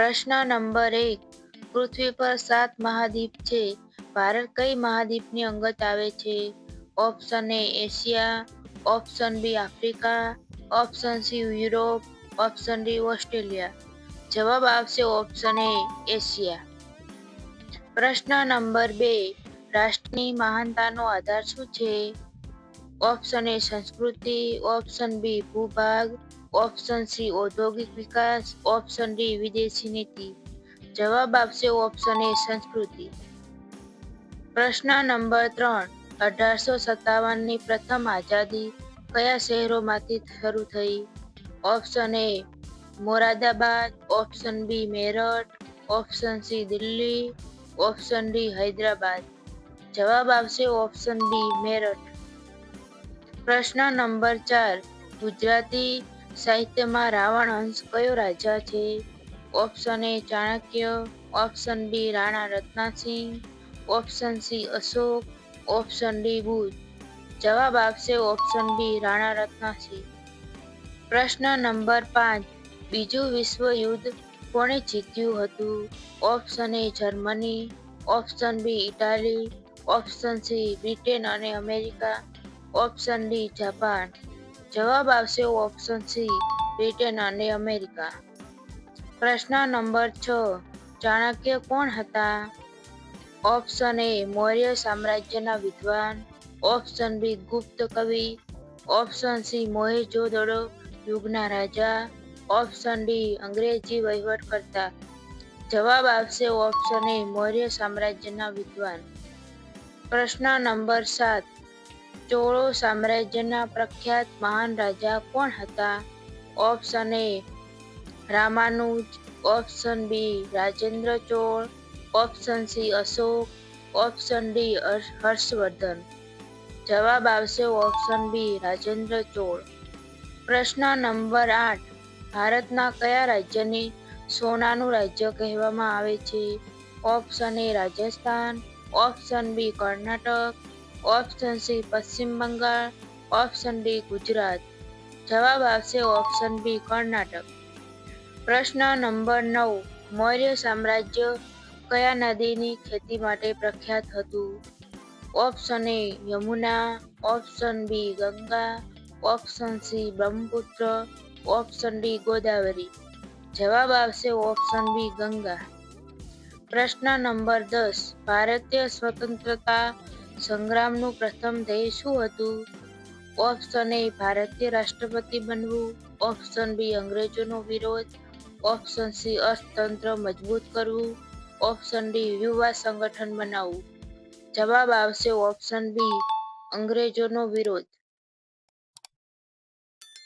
પ્રશ્ન નંબર 1. પૃથ્વી પર 7 મહાદ્વીપ છે. ભારત કઈ મહાદ્વીપની અંગત આવે છે? Option A Asia, option B Africa, option C Europe, option D Australia. જવાબ આવશે ઓપ્શન એ એશિયા. પ્રશ્ન નંબર 2. રાષ્ટ્રની મહાનતાનો આધાર શું છે? ઓપ્શન એ સંસ્કૃતિ, ઓપ્શન બી ભૂભાગ, ઓપ્શન સી ઔદ્યોગિક વિકાસ, ઓપ્શન ડી વિદેશી નીતિ. જવાબ આપશે ઓપ્શન એ સંસ્કૃતિ. પ્રશ્ન નંબર 3. 1857ની પ્રથમ આઝાદી કયા શહેરોમાંથી શરૂ થઈ? Option A Moradabad, option B Meerut, option C Delhi, option D Hyderabad. જવાબ આવશે ઓપ્શન બી મેરઠ. પ્રશ્ન નંબર 4. ગુજરાતી સાહિત્યમાં રાવણ હંસ કયો રાજા છે? Option A Chanakya, option B Rana Ratnasingh, option C Ashok, option D Budh. જવાબ આપશે ઓપ્શન બી રાણા રત્નસિંહ. પ્રશ્ન નંબર 5. બીજું વિશ્વયુદ્ધ કોણે જીત્યું હતું? Option A Germany, option B Italy, option C Britain અને અમેરિકા, ઓપ્શન ડી જાપાન. જવાબ આવશે ઓપ્શન સી બ્રિટન અને અમેરિકા. પ્રશ્ન નંબર 6. ચાણક્ય કોણ હતા? ઓપ્શન એ મૌર્ય સામ્રાજ્યના વિદ્વાન, ઓપ્શન બી ગુપ્ત કવિ, ઓપ્શન સી મોહેંજો-દડો યુગના રાજા, ઓપ્શન ડી અંગ્રેજી વહીવટકર્તા. જવાબ આવશે ઓપ્શન એ મૌર્ય સામ્રાજ્યના વિદ્વાન. પ્રશ્ન નંબર 7. ચોળો સામ્રાજ્યના પ્રખ્યાત મહાન રાજા કોણ હતા? Option A Ramanuj, option B Rajendra Chola, option C Ashok, option D Harshavardhan. જવાબ આવશે ઓપ્શન બી રાજેન્દ્ર ચોળ. પ્રશ્ન નંબર 8. ભારતના કયા રાજ્યને સોનાનું રાજ્ય કહેવામાં આવે છે? Option A Rajasthan, option B Karnataka, option C Paschim Bengal, option D Gujarat. જવાબ આવશે ઓપ્શન બી કર્ણાટક. પ્રશ્ન નંબર 9. મૌર્ય સામ્રાજ્ય કયા નદીની ખેતી માટે પ્રખ્યાત હતું? Option A Yamuna, option B Ganga, option C Brahmaputra, option D Godavari. જવાબ આવશે ઓપ્શન બી ગંગા. પ્રશ્ન નંબર 10. ભારતીય સ્વતંત્રતા સંગ્રામનું પ્રથમ ધ્યેય શું હતું? ઓપ્શન એ ભારતીય રાષ્ટ્રપતિ બનવું, ઓપ્શન બી અંગ્રેજોનો વિરોધ, ઓપ્શન સી અર્થતંત્ર મજબૂત કરવું, ઓપ્શન ડી યુવા સંગઠન બનાવવું. જવાબ આવશે ઓપ્શન બી અંગ્રેજોનો વિરોધ.